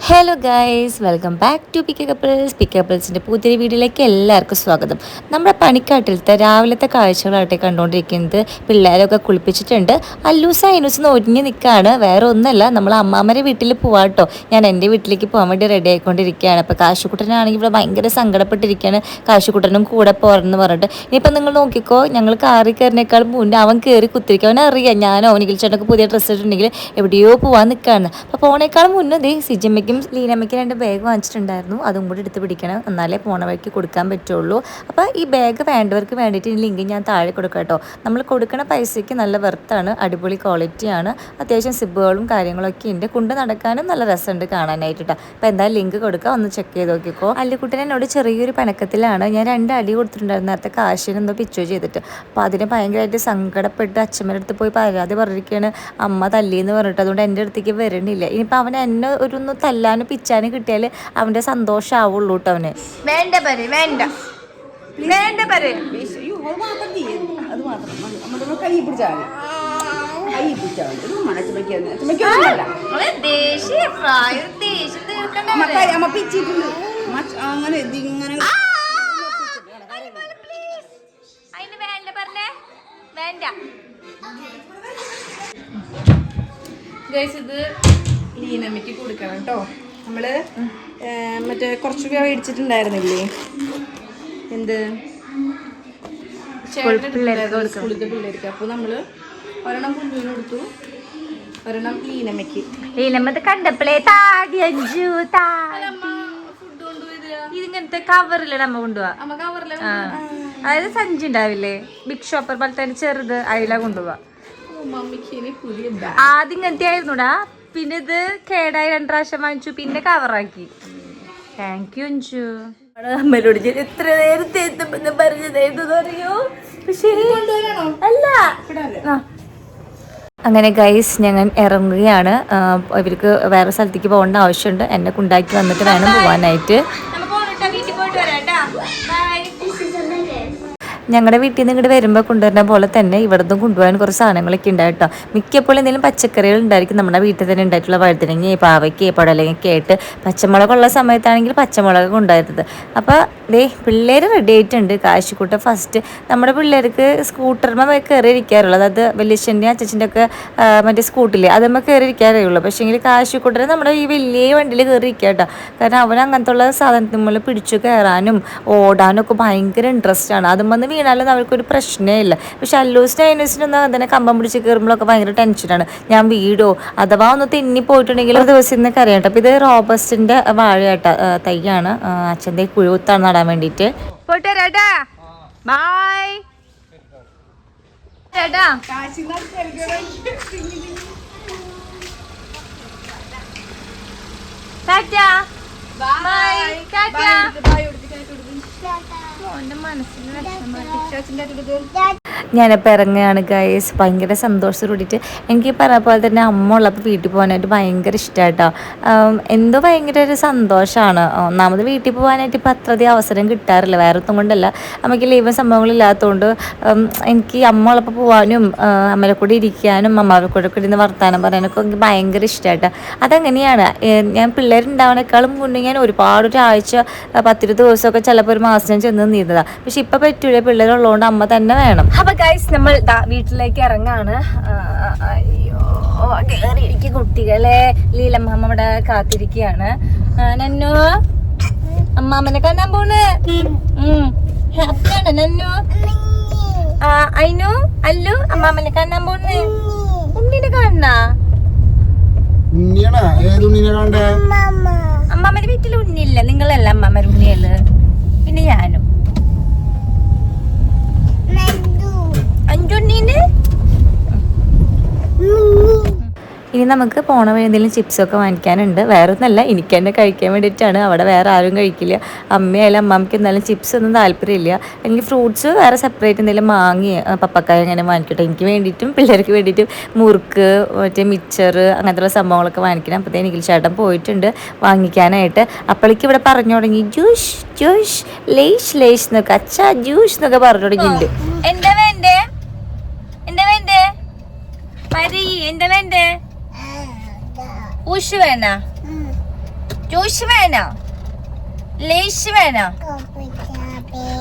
Hello guys, welcome back to pick കപ്പിൾസിൻ്റെ പുതിയൊരു വീഡിയോയിലേക്ക് എല്ലാവർക്കും സ്വാഗതം. നമ്മുടെ പണിക്കാട്ടിലത്തെ രാവിലത്തെ കാഴ്ചകളാട്ടെ കണ്ടുകൊണ്ടിരിക്കുന്നത്. പിള്ളേരൊക്കെ കുളിപ്പിച്ചിട്ടുണ്ട്. അല്ലൂസ് അയിനൂസ് ഒരിഞ്ഞ് നിൽക്കുകയാണ്. വേറെ ഒന്നല്ല, നമ്മൾ അമ്മാമ്മരെ വീട്ടിൽ പോവാട്ടോ. ഞാൻ എൻ്റെ വീട്ടിലേക്ക് പോകാൻ വേണ്ടി റെഡി ആയിക്കൊണ്ടിരിക്കുകയാണ്. അപ്പോൾ കാശുക്കുട്ടനാണെങ്കിൽ ഇവിടെ ഭയങ്കര സങ്കടപ്പെട്ടിരിക്കുകയാണ്. കാശുക്കുട്ടനും കൂടെ പോരെന്ന് പറഞ്ഞിട്ട്. ഇനിയിപ്പോൾ നിങ്ങൾ നോക്കിക്കോ, ഞങ്ങൾ കാറിൽ കയറിനേക്കാളും മുന്നേ അവൻ കയറി കുത്തിരിക്കും. അവനറിയാം ഞാനോ നിഖിൽ ചേട്ടനൊക്കെ പുതിയ ഡ്രസ്സ് ഇട്ടിട്ടുണ്ടെങ്കിൽ എവിടെയോ പോകാൻ നിൽക്കുകയാണ്. അപ്പോൾ പോണേക്കാളും മുന്നേ ദേ സിജമ്മയ്ക്കും ലീനമ്മയ്ക്ക് 2 ബാഗ് വാങ്ങിച്ചിട്ടുണ്ടായിരുന്നു. അതും കൂടി എടുത്ത് പിടിക്കണം, എന്നാലേ പോണ വഴിക്ക് കൊടുക്കാൻ പറ്റുള്ളൂ. അപ്പോൾ ഈ ബാഗ് വേണ്ടവർക്ക് വേണ്ടിയിട്ട് ഈ ലിങ്ക് ഞാൻ താഴെ കൊടുക്കാം കേട്ടോ. നമ്മൾ കൊടുക്കുന്ന പൈസയ്ക്ക് നല്ല വെർത്താണ്, അടിപൊളി ക്വാളിറ്റിയാണ്, അത്യാവശ്യം സിബുകളും കാര്യങ്ങളൊക്കെ ഉണ്ട്. കൊണ്ട് നടക്കാനും നല്ല രസമുണ്ട് കാണാനായിട്ട് കേട്ടോ. അപ്പോൾ എന്തായാലും ലിങ്ക് കൊടുക്കുക, ഒന്ന് ചെക്ക് ചെയ്ത് നോക്കിക്കോ. അല്ലിക്കുട്ടൻ എന്നോട് ചെറിയൊരു പണക്കത്തിലാണ്. ഞാൻ 2 അടി കൊടുത്തിട്ടുണ്ടായിരുന്നു നേരത്തെ കാശിനെന്തോ പിച്ചോ ചെയ്തിട്ട്. അപ്പോൾ അതിന് ഭയങ്കരമായിട്ട് സങ്കടപ്പെട്ട് അച്ഛമ്മയുടെ അടുത്ത് പോയി പരാതി പറഞ്ഞിരിക്കുകയാണ്, അമ്മ തല്ലിയെന്ന് പറഞ്ഞിട്ട്. അതുകൊണ്ട് എൻ്റെ അടുത്തേക്ക് വരണില്ല. ഇനിയിപ്പോൾ അവൻ എന്നെ ഒന്ന് തല്ലാനും പിച്ചാനും കിട്ടിയാൽ അവൻ്റെ സന്തോഷമാവുള്ളൂ കേട്ടോ. അവന് വേണ്ട പറ വേണ്ട വേണ്ട പറ ഇത് ലീനമ്മയ്ക്ക് കൊടുക്കണം കേട്ടോ. നമ്മള് മറ്റേ കുറച്ച് മേടിച്ചിട്ടുണ്ടായിരുന്നില്ലേ, എന്ത് സ്കൂളിലത്തെ പിള്ളേർക്ക്. അപ്പൊ നമ്മള് ഒരെണ്ണം കുഞ്ഞിന് കൊടുത്തു, ഒരെണ്ണം ലീനമ്മയ്ക്ക്. ലീനമ്മ കണ്ടപ്പോഴേ താടി അഞ്ചു ഇതിങ്ങനത്തെ കവറിലാണ് അമ്മ കൊണ്ടുപോവാ. അതായത് സഞ്ചി ഉണ്ടാവില്ലേ, ബിഗ് ഷോപ്പർ പോലത്തെ ചെറുത്, അതിലാ കൊണ്ടുപോവാ. ആദ്യം ഇങ്ങനത്തെ ആയിരുന്നുടാ, പിന്നെ ഇത് കേടായി 2 പ്രാവശ്യം വാങ്ങിച്ചു, പിന്നെ കവറാക്കി. താങ്ക് യു അഞ്ചു. അമ്മയോട് എത്ര നേരത്തെ എത്തുമെന്ന് പറഞ്ഞതായിരുന്നു അറിയോ, പക്ഷേ അല്ല. അങ്ങനെ ഗൈസ് ഞങ്ങൾ ഇറങ്ങുകയാണ്. ഇവർക്ക് വേറെ സ്ഥലത്തേക്ക് പോകേണ്ട ആവശ്യമുണ്ട്. എന്നെ കൊണ്ടാക്കി വന്നിട്ട് വേണം പോകാനായിട്ട്. ഞങ്ങളുടെ വീട്ടിൽ നിന്ന് ഇങ്ങോട്ട് വരുമ്പോൾ കൊണ്ടുവരുന്ന പോലെ തന്നെ ഇവിടുന്ന് കൊണ്ടുപോകാൻ കുറച്ച് സാധനങ്ങളൊക്കെ ഉണ്ടായിട്ടോ. മിക്കപ്പോഴും എന്തെങ്കിലും പച്ചക്കറികൾ ഉണ്ടായിരിക്കും. നമ്മുടെ വീട്ടിൽ തന്നെ ഉണ്ടായിട്ടുള്ള വഴുതനങ്ങ, പാവയ്ക്ക്, പടലങ്ങയൊക്കെ ആയിട്ട്. പച്ചമുളകുള്ള സമയത്താണെങ്കിൽ പച്ചമുളക് കൊണ്ടുവരുന്നത്. അപ്പോൾ ദേ പിള്ളേർ റെഡി ആയിട്ടുണ്ട്. കാശിക്കൂട്ട ഫസ്റ്റ് നമ്മുടെ പിള്ളേർക്ക് സ്കൂട്ടർമ കയറി ഇരിക്കാറുള്ളത്. അത് വലിയച്ഛൻ്റെ അച്ഛൻ്റെ ഒക്കെ മറ്റേ സ്കൂട്ടില്ലേ അതുമ്മ കയറി ഇരിക്കാറേ ഉള്ളൂ. പക്ഷേ എങ്കിൽ കാശിക്കൂട്ടർ നമ്മുടെ ഈ വലിയ വണ്ടിയിൽ കയറി ഇരിക്കുക കേട്ടോ. കാരണം അവൻ അങ്ങനത്തെ ഉള്ള സാധനത്തിൽ പിടിച്ചു കയറാനും ഓടാനും ഒക്കെ ഭയങ്കര ഇൻട്രസ്റ്റ് ആണ്. അതുമ്പോൾ വീണാലും അവർക്കൊരു പ്രശ്നമേ ഇല്ല. പക്ഷെ അല്ലൂസിനും അയനൂസിനൊന്നും അതിനെ കമ്പം പിടിച്ച് കയറുമ്പോഴൊക്കെ ഭയങ്കര ടെൻഷനാണ്. ഞാൻ വീടോ അഥവാ ഒന്ന് തെന്നി പോയിട്ടുണ്ടെങ്കിൽ ഒരു ദിവസം ഇന്ന് കരയട്ടെ. അപ്പോൾ ഇത് റോബസ്റ്റിൻ്റെ വാഴയാട്ട തൈയാണ്. അച്ഛൻ്റെ കുഴുത്താണ് നടാൻ വേണ്ടിയിട്ട്. ഞാനിപ്പോൾ ഇറങ്ങുകയാണ് ഗൈസ്. ഭയങ്കര സന്തോഷത്തോട് കൂടിയിട്ട്. എനിക്ക് പറഞ്ഞ പോലെ തന്നെ അമ്മ ഉള്ളപ്പോൾ വീട്ടിൽ പോകാനായിട്ട് ഭയങ്കര ഇഷ്ടമായിട്ടോ. എന്തോ ഭയങ്കര ഒരു സന്തോഷമാണ്. ഒന്നാമത് വീട്ടിൽ പോകാനായിട്ട് ഇപ്പം അത്രയധികം അവസരം കിട്ടാറില്ല. വേറെ ഒന്നും കൊണ്ടല്ല, നമുക്ക് ലീവും സംഭവങ്ങളില്ലാത്തതുകൊണ്ട് എനിക്ക് അമ്മ ഉള്ളപ്പോൾ പോകാനും അമ്മയുടെ കൂടെ ഇരിക്കാനും അമ്മാവെ കൂടെ ഇരുന്ന് വർത്താനം പറയാനൊക്കെ എനിക്ക് ഭയങ്കര ഇഷ്ടമായിട്ടോ. അതങ്ങനെയാണ്. ഞാൻ പിള്ളേരുണ്ടാവണേക്കാളും മുന്നേ ഞാൻ ഒരുപാട് ഒരാഴ്ച 10-20 ദിവസമൊക്കെ ചിലപ്പോൾ ഒരു മാസം ചെന്ന് നീന്നതാണ്. പക്ഷെ ഇപ്പം പറ്റൂല, പിള്ളേരുള്ളതുകൊണ്ട് അമ്മ തന്നെ വേണം. അപ്പൊ ഗൈസ് നമ്മൾ വീട്ടിലേക്ക് ഇറങ്ങാണ്. അയ്യോ കേറിയിരിക്കും കുട്ടികളെ. ലീലമ്മ ഇവിടെ കാത്തിരിക്കുകയാണ്. നന്നു അമ്മാമ്മനെ കാണാൻ പോണ്. ഹാപ്പിയാണ് നന്നു. അയിനു അല്ലു അമ്മാമ്മനെ കാണാൻ പോണ്. ഉണ്ണിനെ കാണണ? അമ്മാമ്മന്റെ വീട്ടിൽ ഉണ്ണിയില്ല. നിങ്ങളല്ല അമ്മാമ്മ ഉണ്ണിയല്ലേ, പിന്നെ ഞാനും. ഇനി നമുക്ക് പോണ വഴി എന്തെങ്കിലും ചിപ്സൊക്കെ വാങ്ങിക്കാനുണ്ട്. വേറെ ഒന്നല്ല, എനിക്ക് തന്നെ കഴിക്കാൻ വേണ്ടിയിട്ടാണ്. അവിടെ വേറെ ആരും കഴിക്കില്ല. അമ്മയായാലും അമ്മമ്മയ്ക്ക് എന്തായാലും ചിപ്സ് ഒന്നും താല്പര്യമില്ല. എനിക്ക് ഫ്രൂട്ട്സ് വേറെ സെപ്പറേറ്റ് എന്തെങ്കിലും മാങ്ങി പപ്പക്കായ അങ്ങനെ വാങ്ങിക്കട്ടെ. എനിക്ക് വേണ്ടിയിട്ടും പിള്ളേർക്ക് വേണ്ടിയിട്ടും മുറുക്ക്, മറ്റേ മിക്സർ അങ്ങനത്തെ സംഭവങ്ങളൊക്കെ വാങ്ങിക്കണം. അപ്പോഴത്തേ നിഖിൽ ചേട്ടൻ പോയിട്ടുണ്ട് വാങ്ങിക്കാനായിട്ട്. അപ്പോഴേക്ക് ഇവിടെ പറഞ്ഞു തുടങ്ങി ജ്യൂസ് ജ്യൂസ് ലേഷ് ലേഷ് എന്നൊക്കെ, അച്ഛാ ജ്യൂസ് എന്നൊക്കെ പറഞ്ഞു തുടങ്ങിയിട്ടുണ്ട്. എന്താ വേണ്ടേ എന്താ വേണ്ടേ മരി എന്താ വേണ്ടേ? ഉഷ് വേണ ജ്യൂസ് വേണോ? ലേസ് വേണോ?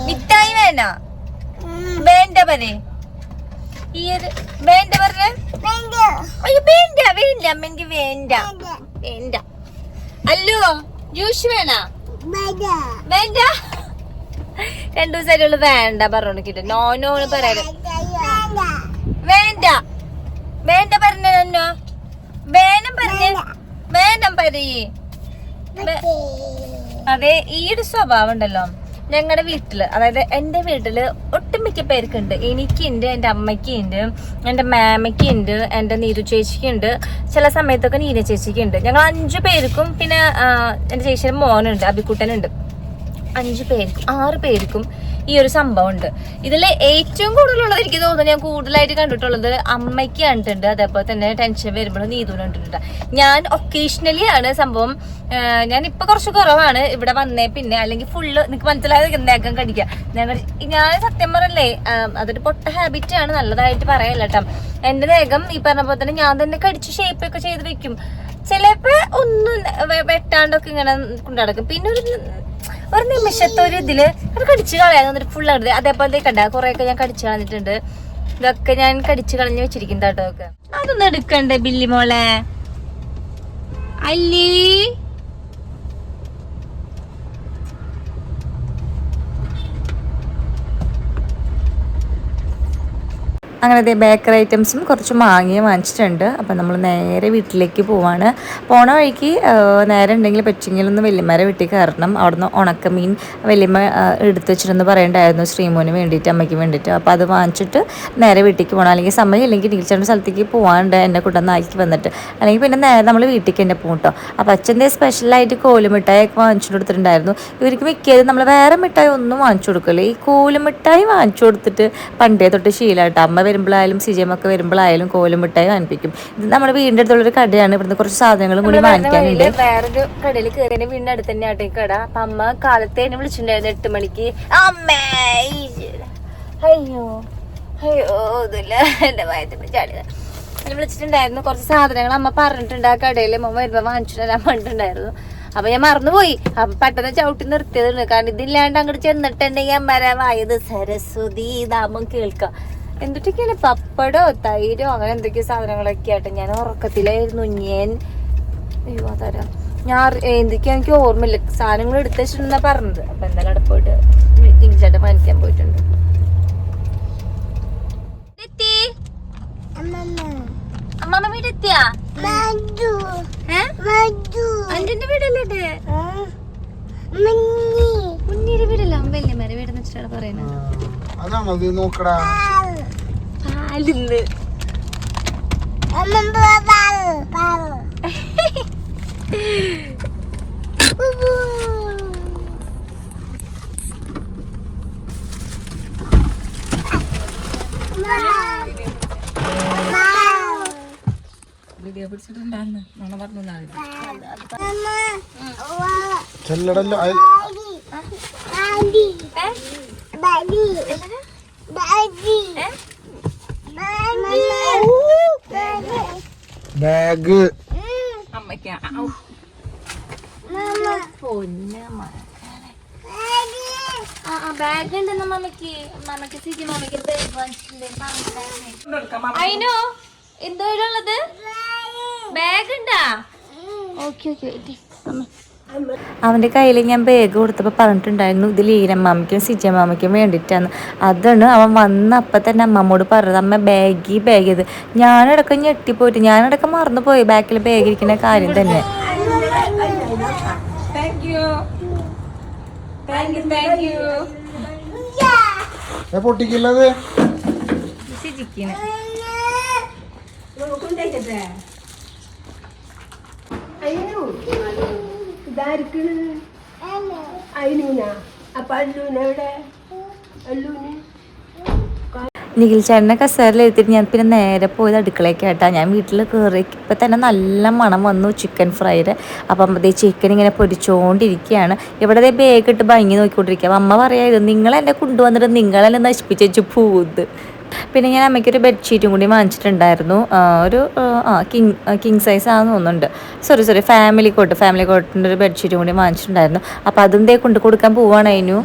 മിഠായി വേണോ? വേണ്ട പറ. വേണ്ട പറഞ്ഞ അയ്യോ വേണ്ട വേണ്ട അമ്മക്ക് വേണ്ട വേണ്ട. അല്ലോ ജ്യൂസ് വേണോ? വേണ്ട. 2 ദിവസമായിട്ടുള്ള വേണ്ട പറഞ്ഞോണ്ടിട്ട് നോനോന്ന് പറയാറ്. വേണ്ട വേണ്ട പറഞ്ഞോ വേണം പറഞ്ഞ വേണം പറയേ. അതെ ഈ ഒരു സ്വഭാവം ഉണ്ടല്ലോ ഞങ്ങളുടെ വീട്ടില്, അതായത് എന്റെ വീട്ടില് ഒട്ടുമിക്ക പേർക്കുണ്ട്. എനിക്കുണ്ട്, എന്റെ അമ്മയ്ക്കുണ്ട്, എന്റെ മാമയ്ക്കുണ്ട്, എന്റെ നീരു ചേച്ചിക്കുണ്ട്, ചില സമയത്തൊക്കെ നീന ചേച്ചിക്കുണ്ട്. ഞങ്ങൾ 5 പേർക്കും, പിന്നെ എന്റെ ചേച്ചിയുടെ മോനുണ്ട്, അബിക്കുട്ടനുണ്ട്. 5 പേർക്കും 6 പേർക്കും ഈ ഒരു സംഭവം ഉണ്ട്. ഇതിൽ ഏറ്റവും കൂടുതലുള്ളത് എനിക്ക് തോന്നുന്നു, ഞാൻ കൂടുതലായിട്ട് കണ്ടിട്ടുള്ളത് അമ്മയ്ക്ക് കണ്ടിട്ടുണ്ട്. അതേപോലെ തന്നെ ടെൻഷൻ വരുമ്പോൾ നീതുവിന് കണ്ടിട്ടുണ്ട്. ഞാൻ ഒക്കേഷണലി ആണ് സംഭവം. ഞാൻ ഇപ്പൊ കുറച്ച് കുറവാണ് ഇവിടെ വന്നേ പിന്നെ, അല്ലെങ്കിൽ ഫുള്ള് നിനക്ക് മനസ്സിലായത് നേക്കം കടിക്കുക. ഞാൻ സത്യം പറയല്ലേ, അതൊരു പൊട്ട ഹാബിറ്റ് ആണ്, നല്ലതായിട്ട് പറയല്ല കേട്ടോ. എന്റെ നേകം ഈ പറഞ്ഞ പോലെ തന്നെ ഞാൻ തന്നെ കടിച്ച് ഷേപ്പൊക്കെ ചെയ്ത് വെക്കും. ചിലപ്പോ ഒന്നും വെട്ടാണ്ടൊക്കെ ഇങ്ങനെ കൊണ്ടുനടക്കും. പിന്നെ ഒരു നിമിഷത്തെ ഒരു ഇതില് അത് കടിച്ചു കളയാൻ ഫുൾ ആണ്. അതേപോലെ കണ്ട കൊറേയൊക്കെ ഞാൻ കടിച്ചു കളഞ്ഞിട്ടുണ്ട്. ഇതൊക്കെ ഞാൻ കടിച്ചു കളഞ്ഞു വെച്ചിരിക്കും കേട്ടോ. ഒക്കെ അതൊന്നും എടുക്കണ്ടേ ബില്ലി മോളെ? അല്ലി അങ്ങനെ ബേക്കറി ഐറ്റംസും കുറച്ച് മാങ്ങയും വാങ്ങിച്ചിട്ടുണ്ട്. അപ്പം നമ്മൾ നേരെ വീട്ടിലേക്ക് പോവാണ്. പോണ വഴിക്ക് നേരെ ഉണ്ടെങ്കിൽ പറ്റെങ്കിലൊന്ന് വല്യമ്മേരെ വീട്ടിൽ കയറണം. അവിടുന്ന് ഉണക്കമീൻ വല്യമ്മ എടുത്തു വെച്ചിട്ടെന്ന് പറയണ്ടായിരുന്നു ശ്രീമോന് വേണ്ടിയിട്ട്, അമ്മയ്ക്ക് വേണ്ടിയിട്ട്. അപ്പോൾ അത് വാങ്ങിച്ചിട്ട് നേരെ വീട്ടിലേക്ക് പോകണം. അല്ലെങ്കിൽ സമയം ഇല്ലെങ്കിൽ ടീച്ചറിൻ്റെ സ്ഥലത്തേക്ക് പോകാണ്ട് എന്നെ കൊണ്ടുവന്ന് ആക്കി വന്നിട്ട്, അല്ലെങ്കിൽ പിന്നെ നേരെ നമ്മൾ വീട്ടിലേക്ക് തന്നെ പോകും കേട്ടോ. അപ്പോൾ അച്ഛൻ്റെ സ്പെഷ്യലായിട്ട് കോലുമിഠായിയൊക്കെ വാങ്ങിച്ചു കൊടുത്തിട്ടുണ്ടായിരുന്നു. ഇവർക്ക് മിക്കതും നമ്മൾ വേറെ മിഠായി ഒന്നും വാങ്ങിച്ചു കൊടുക്കില്ല, ഈ കോലുമിഠായി വാങ്ങിച്ചു കൊടുത്തിട്ട് പണ്ടേ തൊട്ട് ശീലമായിട്ട്. അമ്മ വരുമ്പോഴായാലും സിജമൊക്കെ വരുമ്പോഴായാലും കോലുമിഠായി വാങ്ങിപ്പിക്കും. ഇത് നമ്മുടെ വീടിൻ്റെ അടുത്തുള്ളൊരു കടയാണ്. ഇവിടുന്ന് കുറച്ച് സാധനങ്ങളും കൂടി വാങ്ങിക്കാനുണ്ട്. വേറൊരു കടയിൽ കയറി വീടിൻ്റെ അടുത്ത് തന്നെ ആട്ടെ കട. അപ്പം അമ്മ കാലത്തെ എന്നെ വിളിച്ചിട്ടുണ്ടായിരുന്നു 8 മണിക്ക്. അമ്മേ അയ്യോ അയ്യോ ഇതില്ല എൻ്റെ വയറ്റിന് ചാടിയത്. എന്നെ വിളിച്ചിട്ടുണ്ടായിരുന്നു. കുറച്ച് സാധനങ്ങൾ അമ്മ പറഞ്ഞിട്ടുണ്ട് ആ കടയിൽ അമ്മ വരുമ്പോൾ വാങ്ങിച്ചിട്ട് തരാൻ പറഞ്ഞിട്ടുണ്ടായിരുന്നു. അപ്പൊ ഞാൻ മറന്നുപോയി. അപ്പൊ പെട്ടെന്ന് ചവിട്ടി നിർത്തിയതാണ്. കാരണം ഇതില്ലാണ്ട് അങ്ങോട്ട് ചെന്നിട്ടുണ്ടെങ്കിൽ അമ്മരെ വായത് സരസ്വതി നാമം കേൾക്കാം. എന്തൊക്കെയാണ് പപ്പടോ തൈരോ അങ്ങനെ എന്തൊക്കെയോ സാധനങ്ങളൊക്കെ ആയിട്ട് ഞാൻ ഉറക്കത്തിലായിരുന്നു. ഞാൻ അയ്യോ തരാം ഞാൻ എന്തൊക്കെയാ എനിക്ക് ഓർമ്മയില്ല. സാധനങ്ങൾ എടുത്ത് വെച്ചിട്ടുണ്ടെന്നാ പറഞ്ഞത്. അപ്പൊ എന്തായാലും അവിടെ പോയിട്ട് തിരിച്ചായിട്ട് വാങ്ങിക്കാൻ പോയിട്ടുണ്ട്. അമ്മമ്മ വീടെത്തിയാ? അഞ്ചിന്റെ വീടല്ലേ? മുന്നീര് വീടല്ല, വല്യമ്മേരെ വീടെന്ന് വെച്ചിട്ടാണ് പറയുന്നത്. പാലിന്ന് വീഡിയോ പിടിച്ചിട്ടുണ്ടായിരുന്നു. നോണ പറഞ്ഞു ചെല്ലടല്ലോ. ബാഗ് അമ്മയ്ക്ക് ബാഗ് ഉണ്ടെന്ന് മമ്മയ്ക്ക്. മമ്മയ്ക്ക് സിജി മമ്മയ്ക്ക് ബാഗ് വാങ്ങിച്ചിട്ടുണ്ട്. അയിനോ എന്തോ ഉള്ളത്? ബാഗ് ഉണ്ടാ? Okay okay. അവൻ്റെ കയ്യിൽ ഞാൻ ബാഗ് കൊടുത്തപ്പോൾ പറഞ്ഞിട്ടുണ്ടായിരുന്നു ഇത് ലീനമ്മാമയ്ക്കും സിജമ്മാമയ്ക്കും വേണ്ടിയിട്ടാണ്. അതാണ് അവൻ വന്ന അപ്പം തന്നെ അമ്മമ്മോട് പറഞ്ഞത്, അമ്മ ബാഗ് ഇത്. ഞാനിടയ്ക്ക് ഞെട്ടിപ്പോയിട്ട് ഞാനിടയ്ക്ക് മറന്നുപോയി ബാക്കിൽ ബാഗ് ഇരിക്കുന്ന കാര്യം തന്നെ. പൊട്ടിക്കില്ലത് നിഖിൽ ചേട്ടനെ കസേരയിൽ എഴുത്തിട്ട് ഞാൻ പിന്നെ നേരെ പോയത് അടുക്കളയ്ക്ക് കേട്ടാ. ഞാൻ വീട്ടിൽ കയറി ഇപ്പം തന്നെ നല്ല മണം വന്നു ചിക്കൻ ഫ്രൈഡ്. അപ്പം അതേ ചിക്കൻ ഇങ്ങനെ പൊരിച്ചുകൊണ്ടിരിക്കുകയാണ്. ഇവിടെ ബാഗ് ഇട്ട് ഭംഗി നോക്കിക്കൊണ്ടിരിക്കുക. അപ്പം അമ്മ പറയായിരുന്നു നിങ്ങളെന്നെ കൊണ്ടുവന്നിട്ട് നിങ്ങളെന്നെ നശിപ്പിച്ചു പോവുന്നത്. പിന്നെ ഞാൻ അമ്മയ്ക്കൊരു ബെഡ്ഷീറ്റും കൂടി വാങ്ങിച്ചിട്ടുണ്ടായിരുന്നു. ഒരു കിങ് സൈസ് ആണെന്ന് തോന്നുന്നുണ്ട്. സോറി ഫാമിലി കോട്ടിൻ്റെ ഒരു ബെഡ്ഷീറ്റും കൂടി വാങ്ങിച്ചിട്ടുണ്ടായിരുന്നു. അപ്പോൾ അതും ദേ കൊണ്ട് കൊടുക്കാൻ പോവുകയാണ് അതിനു.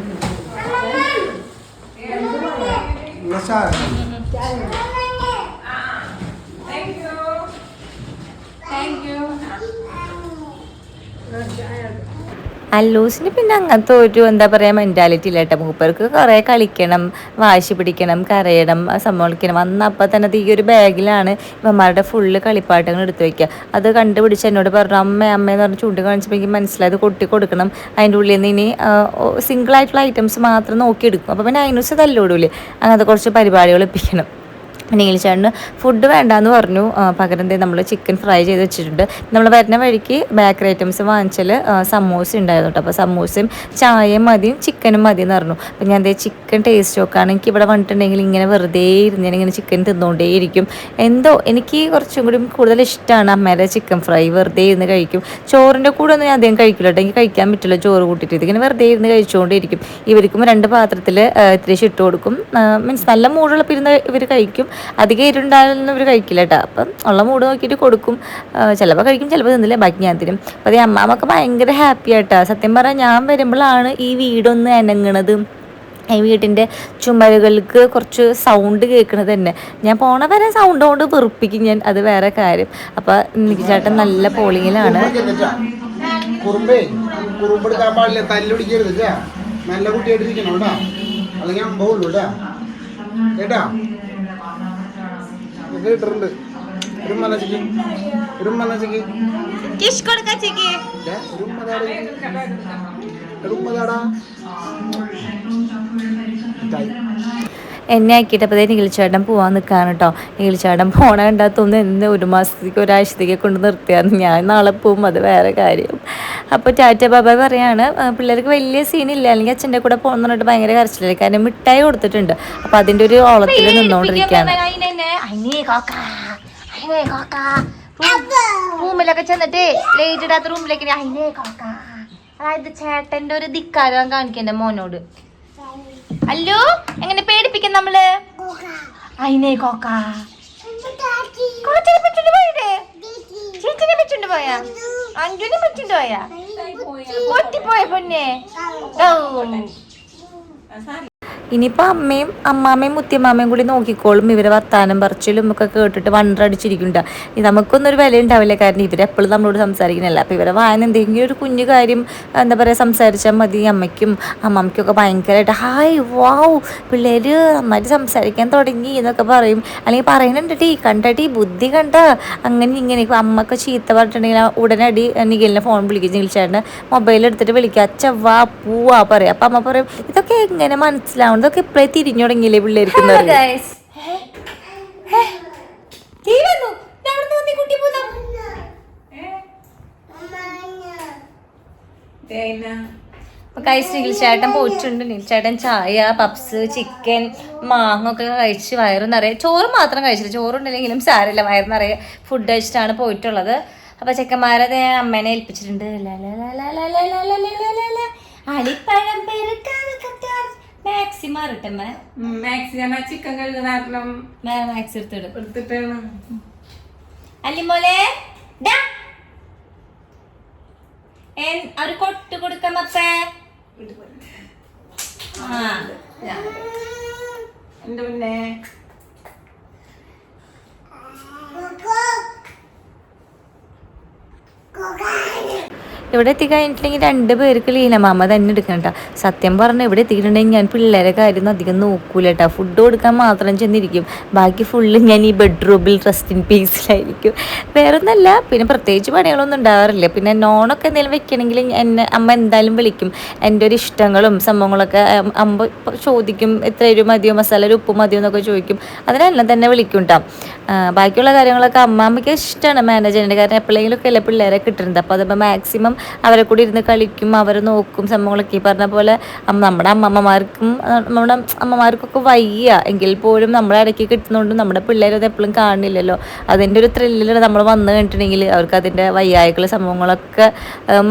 അല്ലൂസിന് പിന്നെ അങ്ങനത്തെ ഒരു എന്താ പറയുക മെൻറ്റാലിറ്റി ഇല്ല കേട്ടോ. മൂപ്പർക്ക് കുറേ കളിക്കണം, വാശി പിടിക്കണം, കരയണം, സമ്മതിക്കണം. വന്നപ്പോൾ തന്നെ ഈ ഒരു ബാഗിലാണ് ഇവന്മാരുടെ ഫുള്ള് കളിപ്പാട്ടങ്ങൾ എടുത്തു വയ്ക്കുക. അത് കണ്ടുപിടിച്ച് എന്നോട് പറഞ്ഞു അമ്മയെന്ന് പറഞ്ഞ് ചൂണ്ടി കാണിച്ചപ്പോൾ എനിക്ക് മനസ്സിലായത് കൊട്ടി കൊടുക്കണം. അതിൻ്റെ ഉള്ളിൽ നിന്ന് ഇനി സിംഗിളായിട്ടുള്ള ഐറ്റംസ് മാത്രം നോക്കിയെടുക്കും. അപ്പോൾ പിന്നെ അതിനൂസ് തല്ലോടൂലേ, അങ്ങനത്തെ കുറച്ച് പരിപാടികൾ എപ്പിക്കണം. നീലിച്ചേട്ടന് ഫുഡ് വേണ്ടാന്ന് പറഞ്ഞു. പകരം നമ്മൾ ചിക്കൻ ഫ്രൈ ചെയ്ത് വെച്ചിട്ടുണ്ട്. നമ്മൾ വരുന്ന വഴിക്ക് ബേക്കറി ഐറ്റംസ് വാങ്ങിച്ചാൽ സമൂസ ഉണ്ടായിരുന്നു കേട്ടോ. അപ്പോൾ സമൂസയും ചായയും മതിയും ചിക്കനും മതി എന്ന് പറഞ്ഞു. അപ്പോൾ ഞാൻ ചിക്കൻ ടേസ്റ്റ് നോക്കുകയാണ്. എനിക്ക് ഇവിടെ വന്നിട്ടുണ്ടെങ്കിൽ ഇങ്ങനെ വെറുതെ ഇരുന്ന് ഞാനിങ്ങനെ ചിക്കൻ തിന്നുകൊണ്ടേയിരിക്കും. എന്തോ എനിക്ക് കുറച്ചും കൂടി കൂടുതൽ ഇഷ്ടമാണ് അമ്മേൻ്റെ ചിക്കൻ ഫ്രൈ. വെറുതെ ഇരുന്ന് കഴിക്കും. ചോറിൻ്റെ കൂടെ ഒന്നും ഞാൻ അധികം കഴിക്കില്ല കേട്ടോ. എനിക്ക് കഴിക്കാൻ പറ്റില്ല ചോറ് കൂട്ടിയിട്ട്. ഇതിങ്ങനെ വെറുതെ ഇരുന്ന് കഴിച്ചുകൊണ്ടേയിരിക്കും. ഇവർക്കും 2 പാത്രത്തിൽ ഇത്തിരി ഇട്ട് കൊടുക്കും. മീൻസ് നല്ല മൂടുള്ളപ്പോൾ ഇരുന്ന് ഇവർ കഴിക്കും. അധികം ഇരുണ്ടായാലൊന്നും ഇവർ കഴിക്കില്ല കേട്ടോ. അപ്പം ഉള്ള മൂട് നോക്കിയിട്ട് കൊടുക്കും. ചിലപ്പോൾ കഴിക്കും, ചിലപ്പോൾ തിന്നില്ല, ബാക്കി ഞാൻ തരും. അപ്പോൾ അത് അമ്മാമ്മക്ക് ഭയങ്കര ഹാപ്പി ആയിട്ടാ. സത്യം പറഞ്ഞാൽ ഞാൻ വരുമ്പോഴാണ് ഈ വീടൊന്ന് അനങ്ങണത്. ഈ വീട്ടിൻ്റെ ചുമരുകൾക്ക് കുറച്ച് സൗണ്ട് കേൾക്കണത് തന്നെ. ഞാൻ പോണ വരെ സൗണ്ട് കൊണ്ട് വെറുപ്പിക്കും ഞാൻ, അത് വേറെ കാര്യം. അപ്പോൾ എനിക്ക് ചേട്ടൻ നല്ല പോളിങ്ങിലാണ്. നല്ല കുട്ടിയായിട്ടിരിക്കണം കേട്ടോ, അല്ലെങ്കിൽ അമ്പുള്ളൂ കേട്ടോ കേട്ടാ. ഇട്ടിട്ടുണ്ട് ഒരു മനസ്സിക്ക് എന്നെ ആക്കിയിട്ടപ്പോൾ നീൽച്ചേട്ടൻ പോകാൻ നിൽക്കുകയാണ് കേട്ടോ. നീൽച്ചേട്ടൻ പോണ കണ്ടാത്തൊന്ന് എന്ന് 1 മാസത്തേക്ക് ഒരാഴ്ചത്തേക്ക് കൊണ്ട് നിർത്തിയായിരുന്നു. ഞാൻ നാളെ പോകും, അത് വേറെ കാര്യം. അപ്പോൾ ടാറ്റ ബാബ പറയാണ്. പിള്ളേർക്ക് വലിയ സീനില്ല, അല്ലെങ്കിൽ അച്ഛൻ്റെ കൂടെ പോകുന്ന പറഞ്ഞിട്ട് ഭയങ്കര കരച്ചില്ല. കാരണം മിഠായി കൊടുത്തിട്ടുണ്ട്. അപ്പോൾ അതിൻ്റെ ഒരു ഓളത്തിൽ നിന്നുകൊണ്ടിരിക്കുകയാണ്. റൂമിലൊക്കെ ചെന്നിട്ട് ലൈറ്റ് ഇടാത്ത റൂമിലേക്ക് അതായത് ചേട്ടൻ്റെ ഒരു ധിക്കാരം കാണിക്കണ്ട മോനോട്. അല്ലോ എങ്ങനെ പേടിപ്പിക്കും നമ്മള്? അയിനെ കോക്ക ചേച്ചിനെ വെച്ചുണ്ട് പോയാ, അഞ്ജുനെ വെച്ചുണ്ട് പോയാ, പൊട്ടിപ്പോയ പൊന്നെ. ഇനിയിപ്പോൾ അമ്മാമ്മയും മുത്തിയമ്മാമ്മയും കൂടി നോക്കിക്കോളും. ഇവരെ വർത്താനം പറച്ചിലും ഒക്കെ കേട്ടിട്ട് വണ്ടടിച്ചിരിക്കുന്നുണ്ട്. നമുക്കൊന്നൊരു വില ഉണ്ടാവില്ല, കാരണം ഇവരെപ്പോഴും നമ്മളോട് സംസാരിക്കുന്നില്ല. അപ്പോൾ ഇവരെ വായന എന്തെങ്കിലും ഒരു കുഞ്ഞു കാര്യം എന്താ പറയുക സംസാരിച്ചാൽ മതി. അമ്മയ്ക്കും ഒക്കെ ഭയങ്കരമായിട്ട് ഹായ് വാവ് പിള്ളേർ നന്നായിട്ട് സംസാരിക്കാൻ തുടങ്ങി എന്നൊക്കെ പറയും. അല്ലെങ്കിൽ പറയുന്നുണ്ട് കണ്ടടി ബുദ്ധി കണ്ട അങ്ങനെ ഇങ്ങനെ. അമ്മക്ക് ചീത്ത പറഞ്ഞിട്ടുണ്ടെങ്കിൽ ഉടനടി നിഖിലിനെ ഫോൺ വിളിക്കും. നിഖിൽച്ചേട്ടൻ്റെ മൊബൈൽ എടുത്തിട്ട് വിളിക്കുക, അച്ഛ വാ പൂവാ പറയും. അപ്പം അമ്മ പറയും ഇതൊക്കെ എങ്ങനെ മനസ്സിലാവണം, ഇതൊക്കെ ഇപ്പോഴേ തിരിഞ്ഞു തുടങ്ങിയില്ലേ പിള്ളേർക്ക്. ചേട്ടൻ പോയിട്ടുണ്ട്. ചേട്ടൻ ചായ, പപ്സ്, ചിക്കൻ, മാങ്ങ ഒക്കെ കഴിച്ച് വയറ് നിറയെ. ചോറ് മാത്രം കഴിച്ചില്ല, ചോറുണ്ടെങ്കിലും സാരമില്ല, വയറ് നിറയെ ഫുഡ് കഴിച്ചിട്ടാണ് പോയിട്ടുള്ളത്. അപ്പൊ ചെക്കന്മാരത് അമ്മേനെ ഏൽപ്പിച്ചിട്ടുണ്ട്. അളിപ്പഴം മാക്സി മാറിട്ടമ്മ ചിക്കൻ കഴുകുന്ന മാക്സി എടുത്തിട്ടാണ്. അല്ലിമോളെ ഒരു കൊട്ട് കൊടുക്കാം അപ്പേ. എന്റെ മുന്നേ ഇവിടെ എത്തിക്കഴിഞ്ഞിട്ടില്ലെങ്കിൽ 2 പേർക്ക് ലീനമാമ തന്നെ എടുക്കണം കേട്ടോ. സത്യം പറഞ്ഞാൽ ഇവിടെ എത്തിയിട്ടുണ്ടെങ്കിൽ ഞാൻ പിള്ളേരെ കാര്യം അധികം നോക്കൂല കേട്ടോ. ഫുഡ് കൊടുക്കാൻ മാത്രം ചെന്നിരിക്കും. ബാക്കി ഫുള്ള് ഞാൻ ഈ ബെഡ്റൂമിൽ റെസ്റ്റിംഗ് പീസിലായിരിക്കും. വേറെ ഒന്നല്ല, പിന്നെ പ്രത്യേകിച്ച് പണികളൊന്നും ഉണ്ടാവാറില്ല. പിന്നെ നോണൊക്കെ എന്തെങ്കിലും വെക്കണമെങ്കിൽ അമ്മ എന്തായാലും വിളിക്കും. എൻ്റെ ഒരു ഇഷ്ടങ്ങളും സംഭവങ്ങളൊക്കെ അമ്മ ചോദിക്കും. എത്ര എരിവ് മതിയോ, മസാല ഉപ്പ് മതിയോ എന്നൊക്കെ ചോദിക്കും. അതിനെല്ലാം തന്നെ വിളിക്കും കേട്ടോ. ബാക്കിയുള്ള കാര്യങ്ങളൊക്കെ അമ്മയ്ക്ക് ഇഷ്ടമാണ് മാനേജ് ചെയ്യേണ്ടത്. കാരണം എപ്പോഴെങ്കിലുമൊക്കെ അല്ലേ പിള്ളേരെ കിട്ടുന്നത്. അപ്പോൾ അതിപ്പോൾ മാക്സിമം അവരെ കൂടി ഇരുന്ന് കളിക്കും, അവർ നോക്കും സംഭവങ്ങളൊക്കെ. ഈ പറഞ്ഞ പോലെ നമ്മുടെ അമ്മമാർക്കൊക്കെ വയ്യ എങ്കിൽ പോലും നമ്മളെ ഇടയ്ക്ക് കിട്ടുന്നതുകൊണ്ട് നമ്മുടെ പിള്ളേരത് എപ്പോഴും കാണില്ലല്ലോ. അതിൻ്റെ ഒരു ത്രില്ലിൽ നമ്മൾ വന്നു കഴിഞ്ഞിട്ടുണ്ടെങ്കിൽ അവർക്ക് അതിൻ്റെ വയ്യായ്ക്കൾ സംഭവങ്ങളൊക്കെ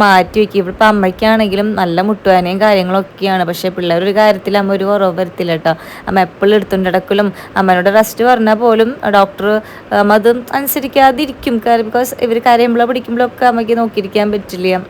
മാറ്റി വയ്ക്കും. ഇപ്പം അമ്മയ്ക്കാണെങ്കിലും നല്ല മുട്ടുവാനയും കാര്യങ്ങളൊക്കെയാണ്. പക്ഷേ പിള്ളേരൊരു കാര്യത്തിൽ അമ്മ ഒരു കുറവ് വരുത്തില്ല കേട്ടോ. അമ്മ എപ്പോഴും എടുത്തുകൊണ്ട് കിടക്കലും അമ്മേനോട് റെസ്റ്റ് പറഞ്ഞാൽ പോലും ഡോക്ടർ അമ്മ അത് അനുസരിക്കാതിരിക്കും. ബിക്കോസ് ഇവർ കരയുമ്പോഴോ പിടിക്കുമ്പോഴൊക്കെ അമ്മയ്ക്ക് നോക്കിയിരിക്കാൻ പറ്റില്ല.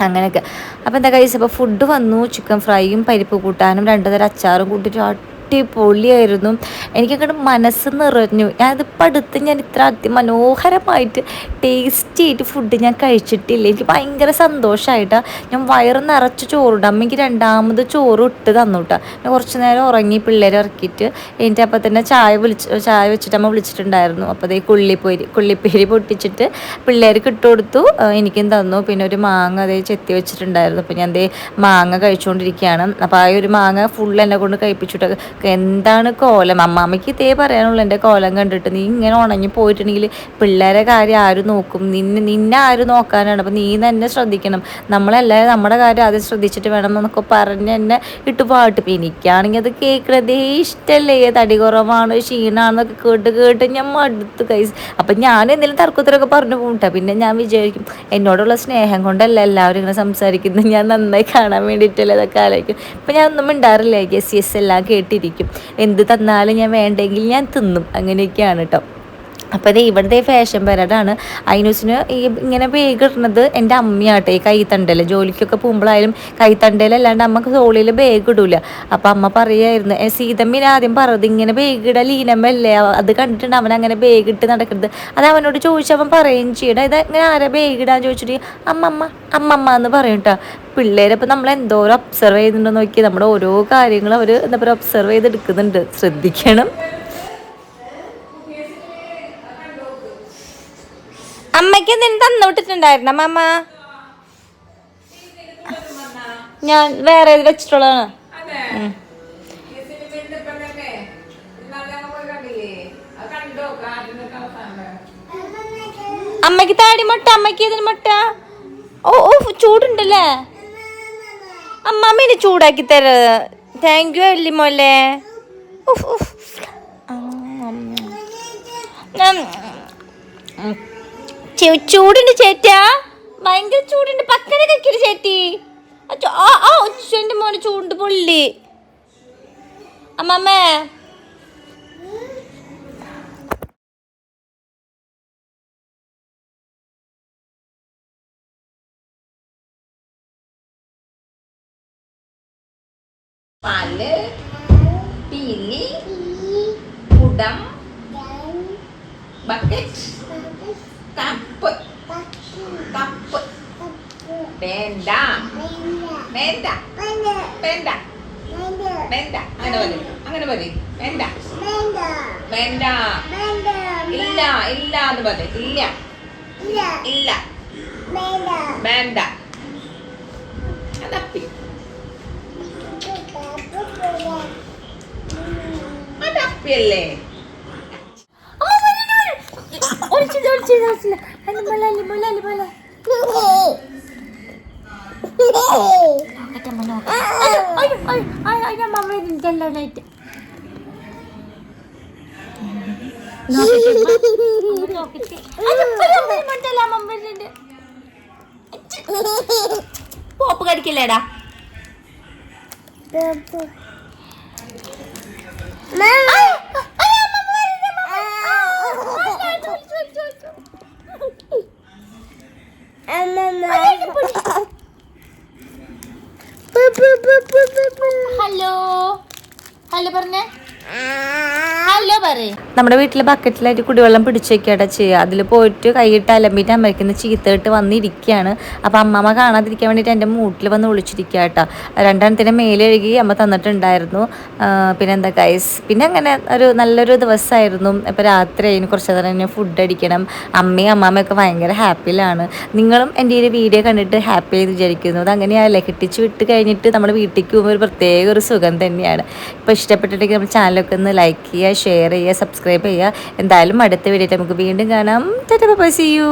അങ്ങനെയൊക്കെ. അപ്പോൾ എന്താ കഴിച്ചത്? അപ്പോൾ ഫുഡ് വന്നു. ചിക്കൻ ഫ്രൈയും പരിപ്പ് കൂട്ടാനും 2 തരം അച്ചാറും കൂട്ടിയിട്ട് അടിപൊളിയായിരുന്നു. എനിക്കങ്ങോട്ട് മനസ്സ് നിറഞ്ഞു. ഞാനിതിപ്പോൾ അടുത്ത് ഞാൻ ഇത്ര അതിമനോഹരമായിട്ട് ടേസ്റ്റി ആയിട്ട് ഫുഡ് ഞാൻ കഴിച്ചിട്ടില്ല. എനിക്ക് ഭയങ്കര സന്തോഷമായിട്ടാണ്. ഞാൻ വയറ് നിറച്ച് ചോറുണ്ട്. അമ്മയ്ക്ക് 2ാമത് ചോറ് ഇട്ട് തന്നു കേട്ടോ. ഞാൻ കുറച്ച് നേരം ഉറങ്ങി പിള്ളേരെ ഇറക്കിയിട്ട് എനിക്ക് അപ്പം തന്നെ ചായ വെച്ചിട്ട് അമ്മ വിളിച്ചിട്ടുണ്ടായിരുന്നു. അപ്പോൾ അതേ കുള്ളിപ്പേരി പൊട്ടിച്ചിട്ട് പിള്ളേർക്ക് ഇട്ട് കൊടുത്തു, എനിക്കും തന്നു. പിന്നെ ഒരു മാങ്ങ അതേ ചെത്തി വെച്ചിട്ടുണ്ടായിരുന്നു. അപ്പോൾ ഞാൻ അതേ മാങ്ങ കഴിച്ചുകൊണ്ടിരിക്കുകയാണ്. അപ്പോൾ ആ ഒരു മാങ്ങ ഫുൾ എന്നെ കൊണ്ട് കഴിപ്പിച്ചിട്ട് എന്താണ് കോലം. അമ്മാമ്മയ്ക്ക് ഇതേ പറയാനുള്ളൂ എൻ്റെ കോലം കണ്ടിട്ട്. നീ ഇങ്ങനെ ഉണങ്ങി പോയിട്ടുണ്ടെങ്കിൽ പിള്ളേരെ കാര്യം ആര് നോക്കും? നിന്നെ ആര് നോക്കാനാണ്? അപ്പം നീ തന്നെ ശ്രദ്ധിക്കണം. നമ്മളെല്ലാവരും നമ്മുടെ കാര്യം ആദ്യം ശ്രദ്ധിച്ചിട്ട് വേണം എന്നൊക്കെ പറഞ്ഞ് എന്നെ ഇട്ട് പാട്ട്. എനിക്കാണെങ്കിൽ അത് കേൾക്കണതേ ഇഷ്ടമല്ലേ. തടി കുറവാണ്, ക്ഷീണാണെന്നൊക്കെ കേട്ട് ഞാൻ മടുത്ത് കൈസ്. അപ്പം ഞാൻ എന്തെങ്കിലും തർക്കത്തിലൊക്കെ പറഞ്ഞു പോകട്ടെ. പിന്നെ ഞാൻ വിചാരിക്കും എന്നോടുള്ള സ്നേഹം കൊണ്ടല്ല എല്ലാവരും ഇങ്ങനെ സംസാരിക്കുന്നത്, ഞാൻ നന്നായി കാണാൻ വേണ്ടിയിട്ടല്ലേ ഇതൊക്കെ ആലോചിക്കും. ഇപ്പം ഞാൻ ഒന്നും മിണ്ടാറില്ല. യെസ് എല്ലാം കേട്ടിരിക്കും. എന്ത് തന്നാലും ഞാൻ വേണ്ടെങ്കിൽ ഞാൻ തിന്നും. അങ്ങനെയൊക്കെയാണ് കേട്ടോ. അപ്പോൾ അത് ഇവിടുത്തെ ഫാഷൻ പരേഡാണ്. ഐനൂസിന് ഈ ഇങ്ങനെ ബാഗ് ഇടുന്നത് എൻ്റെ അമ്മയാട്ടെ. ഈ കൈത്തണ്ടൽ ജോലിക്കൊക്കെ പോകുമ്പോഴായാലും കൈത്തണ്ടയിലല്ലാണ്ട് അമ്മക്ക് സോളിയിൽ ബാഗ് ഇടൂല. അപ്പം അമ്മ പറയുമായിരുന്നു, സീതമ്മിനെ ആദ്യം പറഞ്ഞത് ഇങ്ങനെ ബാഗ് ഇടാൻ ലീനമ്മല്ലേ, അത് കണ്ടിട്ടുണ്ട് അവൻ അങ്ങനെ ബാഗ് ഇട്ട് നടക്കുന്നത്. അത് അവനോട് ചോദിച്ചവൻ പറയുകയും ചെയ്യണം. ഇത് ഇങ്ങനെ ആരാ ബാഗ് ഇടാൻ ചോദിച്ചിട്ട് അമ്മമ്മ എന്ന് പറയും കേട്ടോ. പിള്ളേരപ്പം നമ്മൾ എന്തോരം ഒബ്സർവ് ചെയ്യുന്നുണ്ടെന്ന് നോക്കി. നമ്മുടെ ഓരോ കാര്യങ്ങളും അവർ എന്താ പറയുക ഒബ്സർവ് ചെയ്തെടുക്കുന്നുണ്ട്. ശ്രദ്ധിക്കണം. അമ്മയ്ക്ക് എന്തെങ്കിലും തന്നുവിട്ടിട്ടുണ്ടായിരുന്ന അമ്മ? ഞാൻ വേറെ വെച്ചിട്ടുള്ളതാണ്. അമ്മയ്ക്ക് താടി മുട്ട, അമ്മയ്ക്ക് ഇതിന് മുട്ട. ഓ ചൂടുണ്ടല്ലേ അമ്മാമ്മേനെ ചൂടാക്കി തര. താങ്ക് യു അല്ലി മോലെ. ചൂടുണ്ട് ചേട്ടാ, ഭയങ്കര ചൂടുണ്ട്. പക്കനെ കക്കിരി ചേട്ടി. എൻ്റെ മോനെ ചൂണ്ട് പൊള്ളി. അമ്മമ്മേ പാല്, പീലി, കുടം, ബക്കറ്റ്, കപ്പ്, വേണ്ട വേണ്ട വേണ്ട വേണ്ട അങ്ങനെ പറയും. വേണ്ട വേണ്ട ഇല്ല ഇല്ല എന്ന് പറയും. ഇല്ല ഇല്ല വേണ്ട. അതപ്പി അതപ്പിയല്ലേ. പോപ്പ് കടിക്കില്ലേടാ. ഹലോ ഹലോ പറഞ്ഞേ. ഹലോ പറയേ. നമ്മുടെ വീട്ടിലെ ബക്കറ്റിലായിട്ട് കുടിവെള്ളം പിടിച്ചു വെക്കാട്ടാ ചെയ്യുക. അതിൽ പോയിട്ട് കൈയിട്ട് അലമ്പിയിട്ട് അമ്മയ്ക്കുന്ന ചീത്തയിട്ട് വന്നിരിക്കുകയാണ്. അപ്പോൾ അമ്മമ്മ കാണാതിരിക്കാൻ വേണ്ടിയിട്ട് എൻ്റെ മൂട്ടിൽ വന്ന് വിളിച്ചിരിക്കുക കേട്ടോ. 2 മേലെഴുകി അമ്മ തന്നിട്ടുണ്ടായിരുന്നു. പിന്നെ എന്താ ഗൈസ്, പിന്നെ അങ്ങനെ ഒരു നല്ലൊരു ദിവസമായിരുന്നു. ഇപ്പോൾ രാത്രി അതിന് കുറച്ച് നേരം തന്നെ ഫുഡ് അടിക്കണം. അമ്മയും അമ്മാമ്മയൊക്കെ ഭയങ്കര ഹാപ്പിയിലാണ്. നിങ്ങളും എൻ്റെ ഈ ഒരു വീഡിയോ കണ്ടിട്ട് ഹാപ്പി ആയി വിചാരിക്കുന്നു. അത് അങ്ങനെയല്ലേ, കെട്ടിച്ച് വിട്ട് കഴിഞ്ഞിട്ട് നമ്മുടെ വീട്ടിലേക്ക് പോകുമ്പോൾ ഒരു പ്രത്യേക ഒരു സുഖം തന്നെയാണ്. ഇപ്പോൾ ഇഷ്ടപ്പെട്ടിട്ടുണ്ടെങ്കിൽ നമ്മുടെ ചാനലൊക്കെ ഒന്ന് ലൈക്ക് ചെയ്യുക, ഷെയർ ചെയ്യുക, സബ്സ്ക്രൈബ് ചെയ്യുക. എന്തായാലും അടുത്ത വീഡിയോ നമുക്ക് വീണ്ടും കാണാം. Tata bye bye, see U.